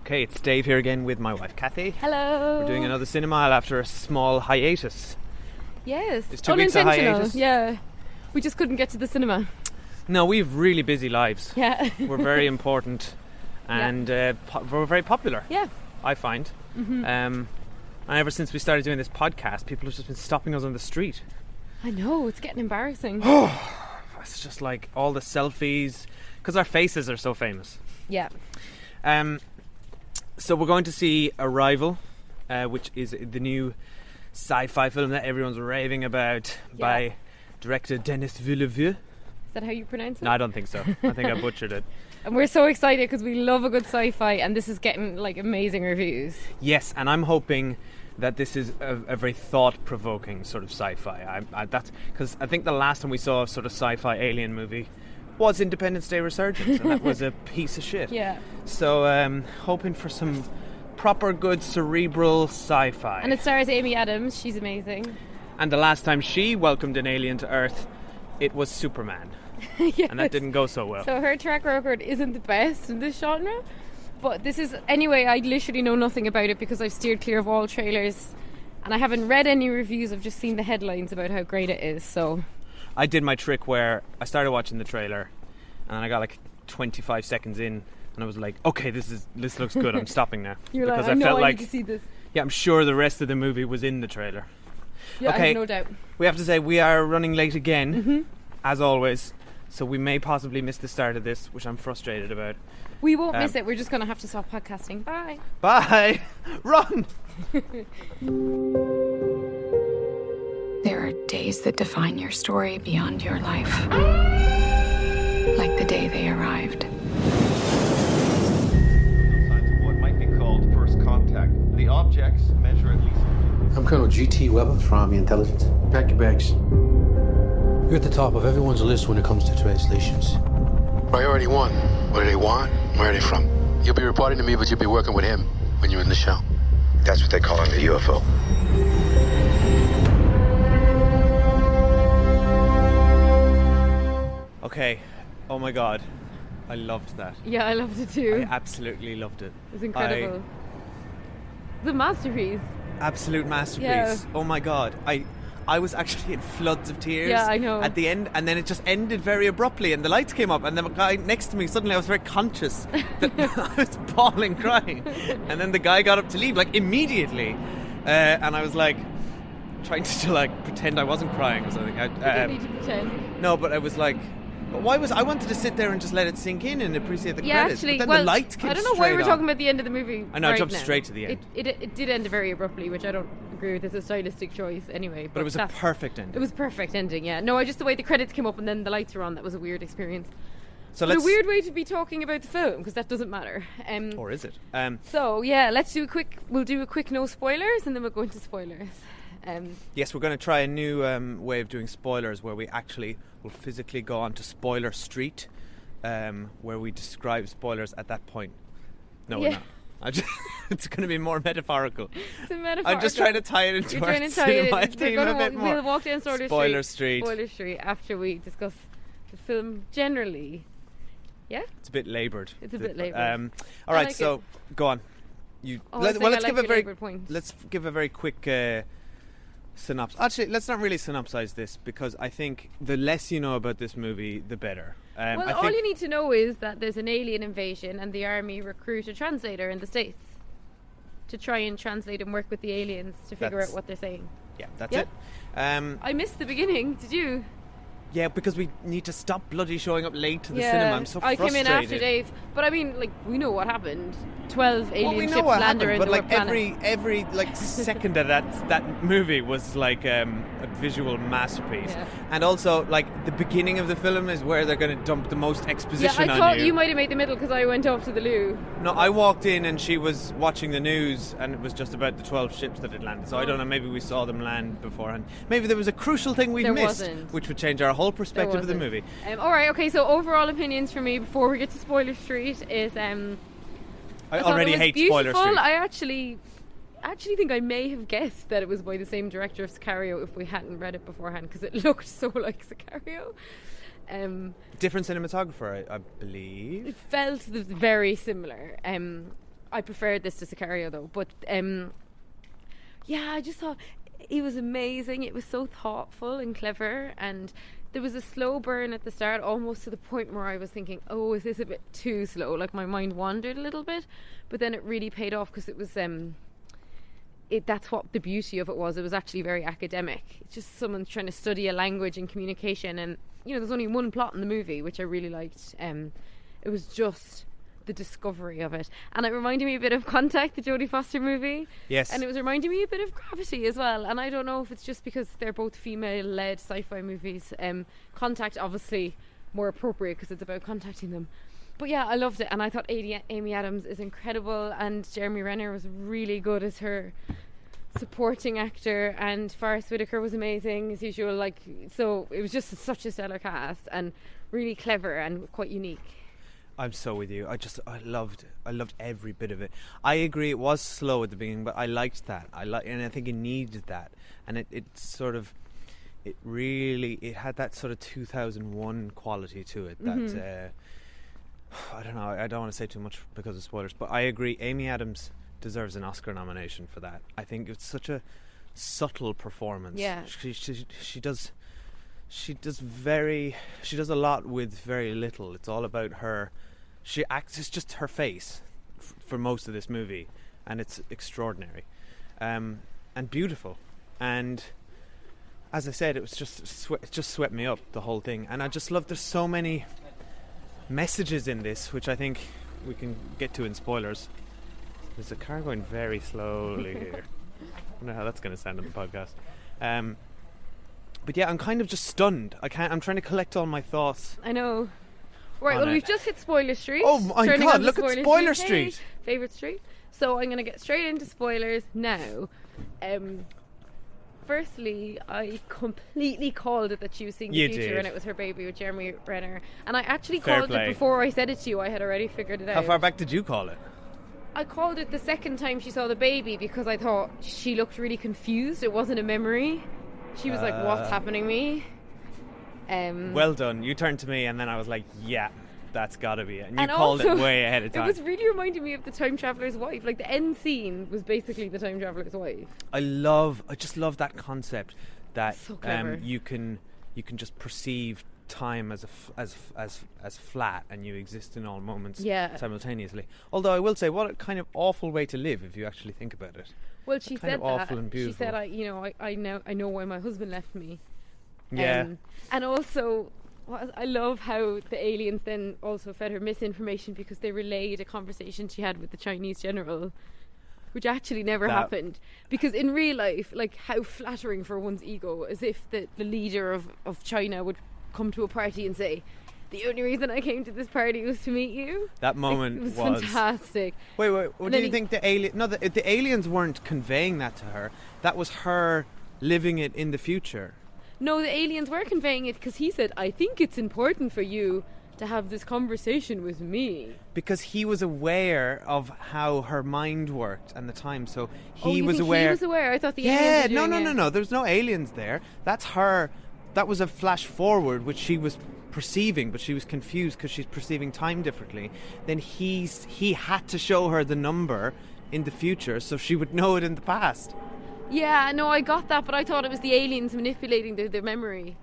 Okay, it's Dave here again with my wife Cathy. Hello. We're doing another Cinemile after a small hiatus. Yes. It's 2 weeks of hiatus. Yeah. We just couldn't get to the cinema. No, we have really busy lives. Yeah. We're very important and we're very popular. Yeah. I find. Mm-hmm. And ever since we started doing this podcast, people have just been stopping us on the street. I know, it's getting embarrassing. It's just like all the selfies, because our faces are so famous. Yeah. So we're going to see Arrival, which is the new sci-fi film that everyone's raving about by director Denis Villeneuve. Is that how you pronounce it? No, I don't think so. I think I butchered it. And we're so excited because we love a good sci-fi, and this is getting like amazing reviews. Yes, and I'm hoping that this is a very thought-provoking sort of sci-fi. That's because I think the last time we saw a sort of sci-fi alien movie was Independence Day Resurgence, and that was a piece of shit. Yeah. So hoping for some proper good cerebral sci-fi. And it stars Amy Adams. She's amazing. And the last time she welcomed an alien to Earth, it was Superman. Yes. And that didn't go so well. So her track record isn't the best in this genre. But this is... Anyway, I literally know nothing about it because I've steered clear of all trailers. And I haven't read any reviews. I've just seen the headlines about how great it is, so... I did my trick where I started watching the trailer and I got like 25 seconds in and I was like, okay, this looks good, I'm stopping now. You're because like, I felt like need to see this. Yeah, I'm sure the rest of the movie was in the trailer. Yeah, okay, I have no doubt. We have to say we are running late again, as always, so we may possibly miss the start of this, which I'm frustrated about. We won't miss it, we're just going to have to stop podcasting. Bye. Bye! Run! There are days that define your story beyond your life. Like the day they arrived. Signs of what might be called first contact. The objects measure at least... I'm Colonel G.T. Weber from Army Intelligence. Pack your bags. You're at the top of everyone's list when it comes to translations. Priority 1. What do they want? Where are they from? You'll be reporting to me, but you'll be working with him when you're in the show. That's what they call in the UFO. Okay, oh my god, I loved that. Yeah, I loved it too. I absolutely loved it. It was incredible. The masterpiece. Absolute masterpiece. Yeah. Oh my god, I was actually in floods of tears. Yeah, I know. At the end, and then it just ended very abruptly, and the lights came up, and the guy next to me, suddenly I was very conscious that I was bawling, crying, and then the guy got up to leave, like immediately, and I was like trying to like pretend I wasn't crying or something. You don't need to pretend. No, but I was like. But why was I wanted to sit there and just let it sink in and appreciate the credits? Actually, but then the lights came I don't know why we're on. talking about the end of the movie. I know, I jumped now. straight to the end. It did end very abruptly, which I don't agree with. It's a stylistic choice anyway. But it was a perfect ending. It was a perfect ending, yeah. No, just the way the credits came up and then the lights were on, that was a weird experience. So a weird way to be talking about the film, because that doesn't matter. Or is it? So yeah, we'll do a quick no spoilers and then we'll go into spoilers. Yes, we're going to try a new way of doing spoilers where we actually will physically go onto Spoiler Street, where we describe spoilers at that point. No, we're not. It's going to be more metaphorical. It's a metaphor. I'm just trying to tie it into our cinema theme a bit more. We'll walk down Spoiler Street after we discuss the film generally. Yeah? It's a bit laboured. It's a bit laboured. All right, so go on. Let's give a very quick synopsis. Actually, let's not really synopsize this because I think the less you know about this movie, the better. All you need to know is that there's an alien invasion and the army recruit a translator in the States to try and translate and work with the aliens to figure out what they're saying. Yeah, that's it. I missed the beginning. Did you? Yeah, because we need to stop bloody showing up late to the cinema. I'm so frustrated. I came in after Dave, but I mean, like, we know what happened. 12 alien ships land around but the like planet. every like second of that movie was like a visual masterpiece. Yeah. And also, like, the beginning of the film is where they're going to dump the most exposition on you. I thought you might have made the middle because I went off to the loo. No, I walked in and she was watching the news and it was just about the 12 ships that had landed. So I don't know, maybe we saw them land beforehand. Maybe there was a crucial thing we missed, which would change our whole perspective of the movie. Alright, okay, so overall opinions for me before we get to Spoiler Street is... I already hate beautiful. Spoiler Street. I actually think I may have guessed that it was by the same director of Sicario if we hadn't read it beforehand, because it looked so like Sicario. Different cinematographer, I believe. It felt very similar. I preferred this to Sicario though. But yeah, I just thought it was amazing. It was so thoughtful and clever, and there was a slow burn at the start, almost to the point where I was thinking, oh, is this a bit too slow? Like my mind wandered a little bit, but then it really paid off because it was that's what the beauty of it was. It was actually very academic. It's just someone trying to study a language and communication, and there's only one plot in the movie, which I really liked. It was just the discovery of it, and it reminded me a bit of Contact, the Jodie Foster movie. Yes. And it was reminding me a bit of Gravity as well, and I don't know if it's just because they're both female-led sci-fi movies. Contact, obviously more appropriate because it's about contacting them, but yeah, I loved it, and I thought Amy Adams is incredible, and Jeremy Renner was really good as her supporting actor, and Forrest Whitaker was amazing as usual. So it was just such a stellar cast and really clever and quite unique. I'm so with you. I loved every bit of it. I agree it was slow at the beginning, but I liked that. And I think it needed that. And it had that sort of 2001 quality to it that I don't know, I don't want to say too much because of spoilers, but I agree Amy Adams deserves an Oscar nomination for that. I think it's such a subtle performance. Yeah. She does a lot with very little. It's all about her. She acts, it's just her face for most of this movie, and it's extraordinary and beautiful. And as I said, it was it just swept me up, the whole thing. And I just love, there's so many messages in this, which I think we can get to in spoilers. There's a car going very slowly here. I don't know how that's going to sound on the podcast. But yeah, I'm kind of just stunned. I'm trying to collect all my thoughts. I know. Right, well, we've just hit Spoiler Street. Oh my God, look at Spoiler Street. Hey, favourite street. So I'm going to get straight into spoilers now. Firstly, I completely called it that she was seeing the future did. and it was her baby with Jeremy Renner. And I actually Fair called play. it before I said it to you. I had already figured it out. How far back did you call it? I called it the second time she saw the baby because I thought she looked really confused. It wasn't a memory. She was like, what's happening to me? Well done. You turned to me and then I was like, yeah, that's gotta be it. And you and called also, it way ahead of time. It was really reminding me of the Time Traveler's Wife. Like the end scene was basically the Time Traveler's Wife. I just love that concept that So clever. you can just perceive time as flat, and you exist in all moments simultaneously. Although I will say, what a kind of awful way to live if you actually think about it. Well, she said that. Awful and beautiful. She said, I know why my husband left me. Yeah. And also, I love how the aliens then also fed her misinformation because they relayed a conversation she had with the Chinese general, which actually never happened. Because in real life, like, how flattering for one's ego, as if the leader of China would come to a party and say, the only reason I came to this party was to meet you. That moment it was was fantastic. Wait, what do you think the alien? No, the aliens weren't conveying that to her. That was her living it in the future. No, the aliens were conveying it because he said, I think it's important for you to have this conversation with me. Because he was aware of how her mind worked and the time, so he was think aware. He was aware. I thought the aliens were doing it. No. There's no aliens there. That's her. That was a flash forward, which she was perceiving, but she was confused because she's perceiving time differently. Then he had to show her the number in the future so she would know it in the past. Yeah, no, I got that, but I thought it was the aliens manipulating their memory.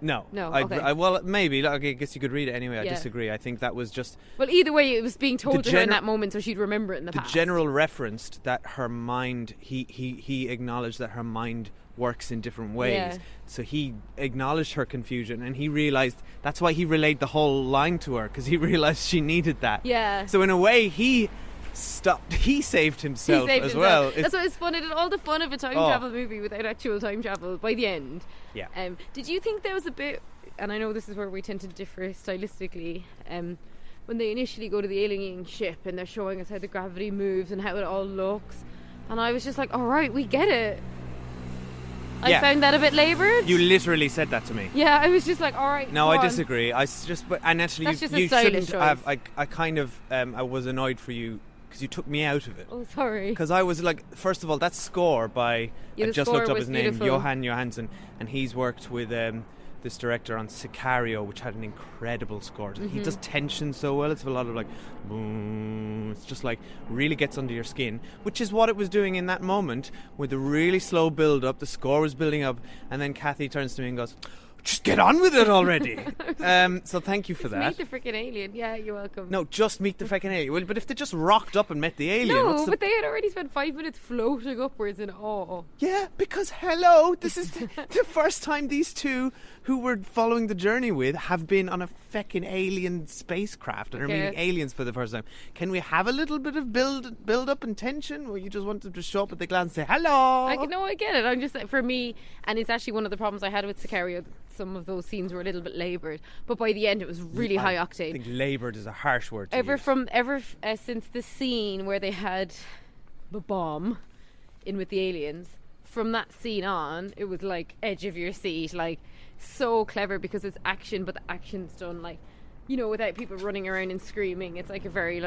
No. Okay. Well, maybe. I guess you could read it anyway. I Yeah. disagree. I think that was just... Well, either way, it was being told to her in that moment so she'd remember it in the past. The general referenced that her mind... He acknowledged that her mind works in different ways. Yeah. So he acknowledged her confusion and he realised... That's why he relayed the whole line to her, because he realised she needed that. Yeah. So in a way, he saved himself as well. That's what it's fun. It had all the fun of a time travel movie without actual time travel by the end. Yeah. Did you think there was a bit, and I know this is where we tend to differ stylistically, when they initially go to the alien ship and they're showing us how the gravity moves and how it all looks, and I was just like, all right, we get it. I found that a bit laboured. You literally said that to me. Yeah, I was just like, all right. No, I disagree. And actually, That's just you a stylish shouldn't have. choice. I kind of, I was annoyed for you because you took me out of it. Oh, sorry. Because I was like, first of all, that score by, I just looked up his name, beautiful. Johan Johansson, and he's worked with this director on Sicario, which had an incredible score. He does tension so well. It's a lot of like, boom. It's just like really gets under your skin, which is what it was doing in that moment with a really slow build up. The score was building up, and then Cathy turns to me and goes, "Just get on with it already." So thank you for that. Meet the freaking alien. Yeah, you're welcome. No, just meet the freaking alien. Well, but if they just rocked up and met the alien, No, but they had already spent 5 minutes floating upwards in awe. Yeah, because hello, this is the first time these two who we're following the journey with have been on a feckin' alien spacecraft and are meeting aliens for the first time. Can we have a little bit of build up and tension, or you just want them to show up at the glance and say hello? I get it. I'm just, for me, and it's actually one of the problems I had with Sicario. Some of those scenes were a little bit laboured, but by the end it was really high octane. I think laboured is a harsh word to use. Since the scene where they had the bomb in with the aliens, from that scene on, it was like edge of your seat, like so clever because it's action, but the action's done like, you know, without people running around and screaming. It's like a very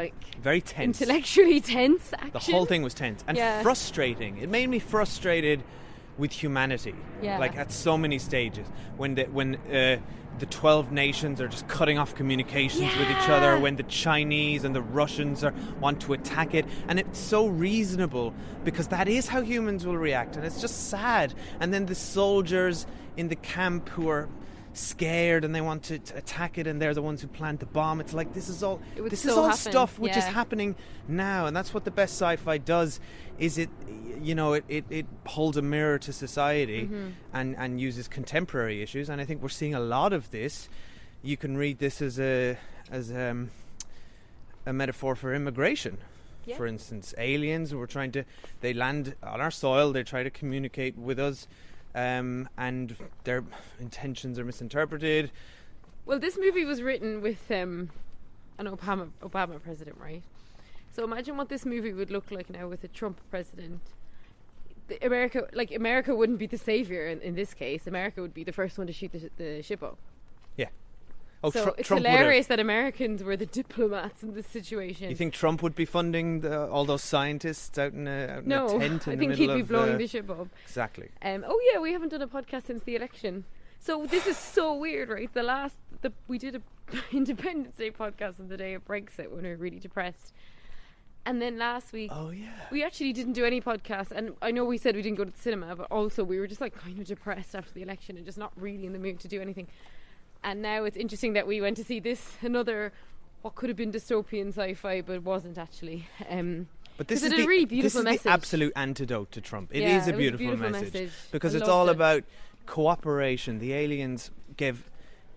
tense, intellectually tense action. The whole thing was tense and frustrating. It made me frustrated with humanity, like at so many stages, when the 12 nations are just cutting off communications with each other, when the Chinese and the Russians want to attack it, and it's so reasonable because that is how humans will react, and it's just sad. And then the soldiers in the camp who are scared and they want to attack it, and they're the ones who plant the bomb. It's like this is all stuff which is happening now, and that's what the best sci-fi does. Is it holds a mirror to society and uses contemporary issues, and I think we're seeing a lot of this. You can read this as a metaphor for immigration. For instance, aliens they land on our soil, they try to communicate with us, and their intentions are misinterpreted. Well, this movie was written with an Obama president, right? So imagine what this movie would look like now with a Trump president. America wouldn't be the savior in this case. America would be the first one to shoot the ship up. Yeah. So it's hilarious that Americans were the diplomats in this situation. You think Trump would be funding all those scientists out in a tent in the middle of... No, I think he'd be blowing the ship up. Exactly. We haven't done a podcast since the election. So this is so weird, right? We did a Independence Day podcast on the day of Brexit when we were really depressed. And then last week, we actually didn't do any podcasts. And I know we said we didn't go to the cinema, but also we were just like kind of depressed after the election and just not really in the mood to do anything. And now it's interesting that we went to see another what could have been dystopian sci-fi, but wasn't actually. But this is a really beautiful message. The absolute antidote to Trump. It is a beautiful message because it's all about cooperation. The aliens gave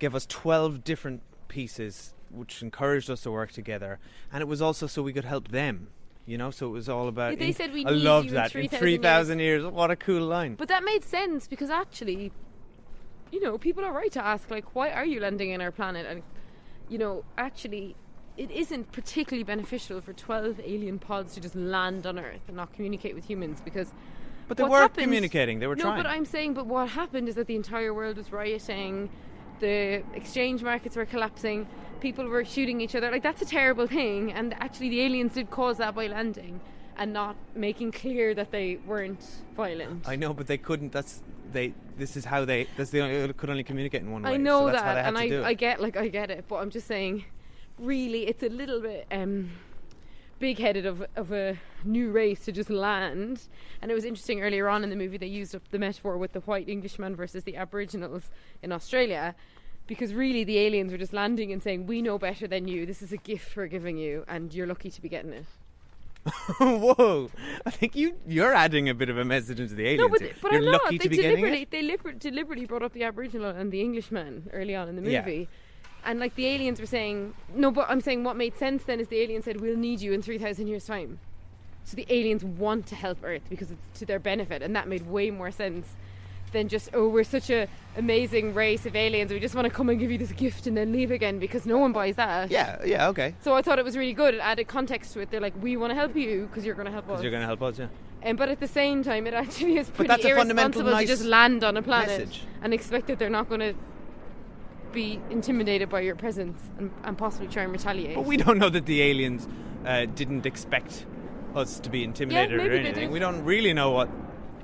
us 12 different pieces which encouraged us to work together, and it was also so we could help them, so it was all about... They said we I need loved you that. in 3,000 years. What a cool line. But that made sense because actually, people are right to ask, like, why are you landing in our planet? And, actually, it isn't particularly beneficial for 12 alien pods to just land on Earth and not communicate with humans because... But they were communicating. They were trying. No, but I'm saying, what happened is that the entire world was rioting, the exchange markets were collapsing, people were shooting each other. Like, that's a terrible thing, and actually the aliens did cause that by landing and not making clear that they weren't violent. I know, but they couldn't. They could only communicate in one way. I know so that's that, how they had and to do it. I get it, but I'm just saying, really, it's a little bit big-headed of a new race to just land. And it was interesting earlier on in the movie they used up the metaphor with the white Englishman versus the Aboriginals in Australia, because really the aliens were just landing and saying, we know better than you, this is a gift we're giving you and you're lucky to be getting it. Whoa, I think you're adding a bit of a message into the aliens. No, but you're I'm lucky not. to be getting it. They deliberately brought up the Aboriginal and the Englishman early on in the movie. And like the aliens were saying, no, but I'm saying what made sense then is the aliens said, we'll need you in 3,000 years time. So the aliens want to help Earth because it's to their benefit, and that made way more sense than just, we're such a amazing race of aliens, we just want to come and give you this gift and then leave again, because no one buys that. Yeah, okay. So I thought it was really good. It added context to it. They're like, we want to help you because you're going to help us. Because you're going to help us, yeah. But at the same time, it actually is pretty that's irresponsible to just land on a planet message. And expect that they're not going to be intimidated by your presence and possibly try and retaliate. But we don't know that the aliens didn't expect us to be intimidated or anything. We don't really know what.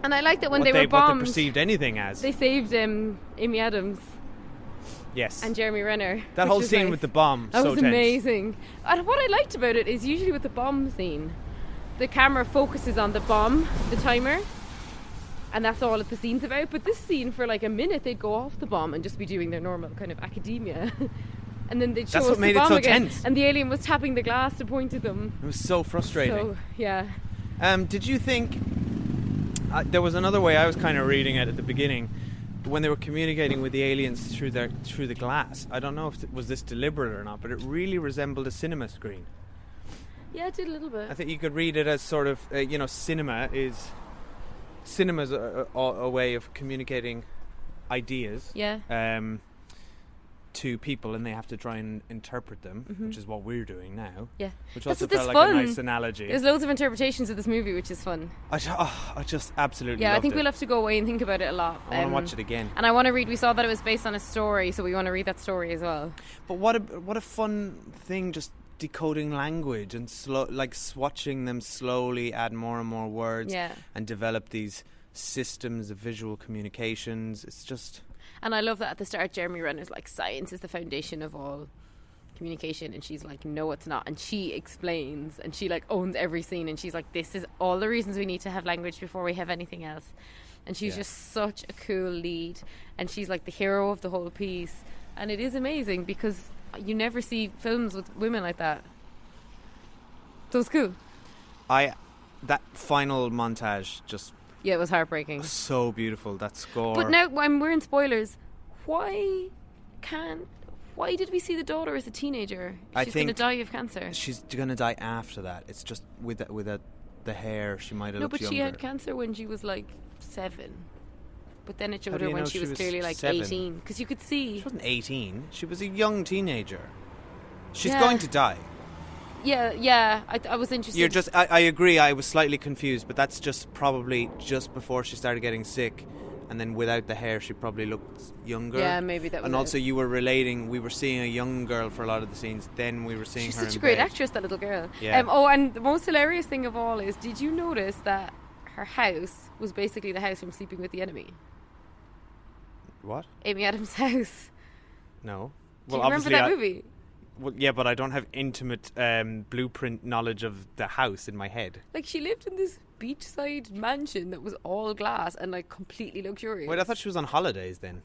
And I like that when they were bombed, what they perceived anything as. They saved Amy Adams. Yes. and Jeremy Renner. That which whole was scene nice. with the bomb, That so was tense. amazing. And what I liked about it is usually with the bomb scene, the camera focuses on the bomb, the timer, and that's all that the scene's about. But this scene, for like a minute, they'd go off the bomb and just be doing their normal kind of academia. And then they'd show That's us what made the it bomb so again, tense. and the alien was tapping the glass to point at them. It was so frustrating. So, yeah. Did you think there was another way I was kind of reading it at the beginning when they were communicating with the aliens through the glass? I don't know if was this deliberate or not, but it really resembled a cinema screen. Yeah, it did a little bit. I think you could read it as sort of cinema's a way of communicating ideas. Yeah. To people, and they have to try and interpret them, which is what we're doing now. Yeah. Which That's also what this felt like fun. a nice analogy. There's loads of interpretations of this movie, which is fun. I just absolutely Yeah, I loved think it. we'll have to go away and think about it a lot. I want to watch it again. And I want to read. We saw that it was based on a story, so we want to read that story as well. But what a fun thing, just decoding language and swatching them slowly, add more and more words, Yeah. and develop these systems of visual communications. It's just. And I love that at the start, Jeremy Renner's like, science is the foundation of all communication, and she's like, no, it's not. And she explains, and she like owns every scene, and she's like, this is all the reasons we need to have language before we have anything else. And she's just such a cool lead, and she's like the hero of the whole piece. And it is amazing because you never see films with women like that. So it's cool. That final montage just. Yeah, it was heartbreaking. So beautiful, that score. But now, when we're in spoilers, why did we see the daughter as a teenager? I She's going to think die of cancer. She's going to die after that. It's just with the hair, she might have No, looked but younger. she had cancer when she was like 7. But then it How showed do her you when know she she was was clearly like 7? 18. Because you could see. She wasn't 18. She was a young teenager. She's Yeah. going to die. Yeah. I was interested. You're just. I agree. I was slightly confused, but that's just probably just before she started getting sick, and then without the hair, she probably looked younger. Yeah, maybe that was And also, it. you were relating. We were seeing a young girl for a lot of the scenes. Then we were seeing She's her. such in a great bed. actress, that little girl. Yeah. And the most hilarious thing of all is, did you notice that her house was basically the house from Sleeping with the Enemy? What? Amy Adams' house. No. Do you remember that movie? Well, yeah, but I don't have intimate blueprint knowledge of the house in my head. Like, she lived in this beachside mansion that was all glass and like completely luxurious. Wait, I thought she was on holidays then.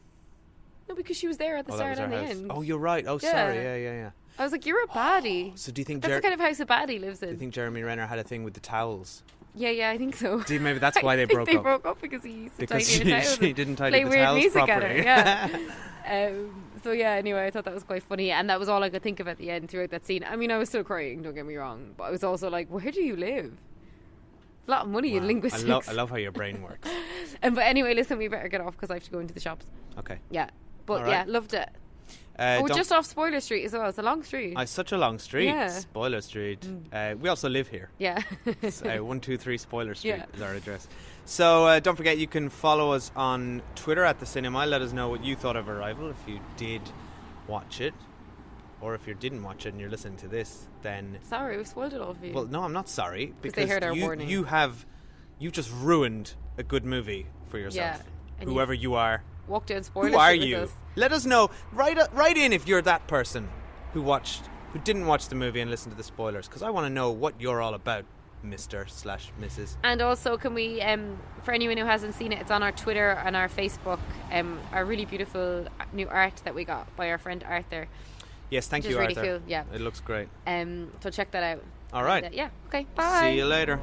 No, because she was there at the That start was her and the house. end. Oh, you're right. Oh, Yeah. sorry. Yeah. I was like, you're a baddie. So do you think That's the kind of house a baddie lives do you in. think Jeremy Renner had a thing with the towels? Yeah, I think so. Do you, maybe that's why I they think broke they up? broke up because he used to Because tidy her towels she and didn't tidy play the weird towels music properly. at her. Yeah. So yeah, anyway, I thought that was quite funny, and that was all I could think of at the end throughout that scene. I mean, I was still crying, don't get me wrong, but I was also like, where do you live? A lot of money in Wow. linguistics. I love how your brain works. But anyway, listen, we better get off because I have to go into the shops. Okay. Yeah, but All right. yeah, loved it. We're don't- just off Spoiler Street as well. It's a long street. It's such a long street. Yeah. Spoiler Street. We also live here. Yeah. It's, 123 Spoiler Street Yeah. is our address. So don't forget, you can follow us on Twitter at The Cinema. Let us know what you thought of Arrival, if you did watch it. Or if you didn't watch it and you're listening to this, then... Sorry, we've spoiled it all for you. Well, no, I'm not sorry. they heard our warning. You've just ruined a good movie for yourself. Yeah, and Whoever you are. Walk down Spoiler Who are Street with you? us. Let us know. Write in if you're that person who didn't watch the movie and listened to the spoilers, because I want to know what you're all about, Mr/Mrs. And also, can we, for anyone who hasn't seen it, it's on our Twitter and our Facebook, our really beautiful new art that we got by our friend Arthur. Yes, thank Which you, is really Arthur. cool, yeah. It looks great. So check that out. All right. And, yeah, okay, bye. See you later.